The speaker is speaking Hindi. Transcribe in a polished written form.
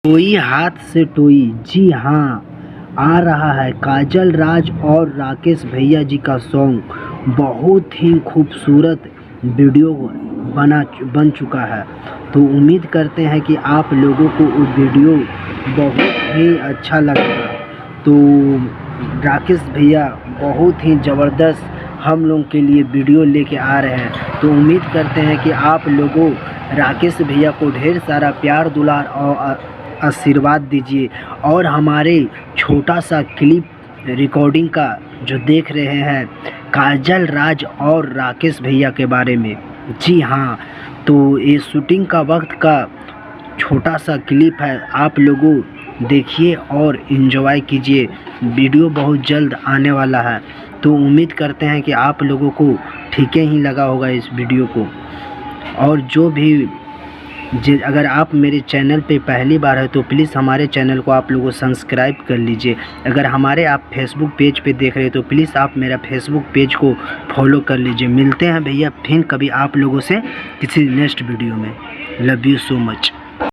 टोई हाथ से टोई। जी हाँ, आ रहा है काजल राज और राकेश भैया जी का सॉन्ग। बहुत ही खूबसूरत वीडियो बन चुका है। तो उम्मीद करते हैं कि आप लोगों को वो वीडियो बहुत ही अच्छा लगेगा। तो राकेश भैया बहुत ही ज़बरदस्त हम लोग के लिए वीडियो लेके आ रहे हैं। तो उम्मीद करते हैं कि आप लोगों राकेश भैया को ढेर सारा प्यार दुलार और आशीर्वाद दीजिए। और हमारे छोटा सा क्लिप रिकॉर्डिंग का जो देख रहे हैं काजल राज और राकेश भैया के बारे में। जी हाँ, तो ये शूटिंग का वक्त का छोटा सा क्लिप है, आप लोगों देखिए और इन्जॉय कीजिए। वीडियो बहुत जल्द आने वाला है। तो उम्मीद करते हैं कि आप लोगों को ठीक ही लगा होगा इस वीडियो को। और जो भी अगर आप मेरे चैनल पे पहली बार है तो प्लीज़ हमारे चैनल को आप लोगों सब्सक्राइब कर लीजिए। अगर हमारे आप फेसबुक पेज पे देख रहे हैं तो प्लीज़ आप मेरा फेसबुक पेज को फॉलो कर लीजिए। मिलते हैं भैया फिर कभी आप लोगों से किसी नेक्स्ट वीडियो में। Love you so much.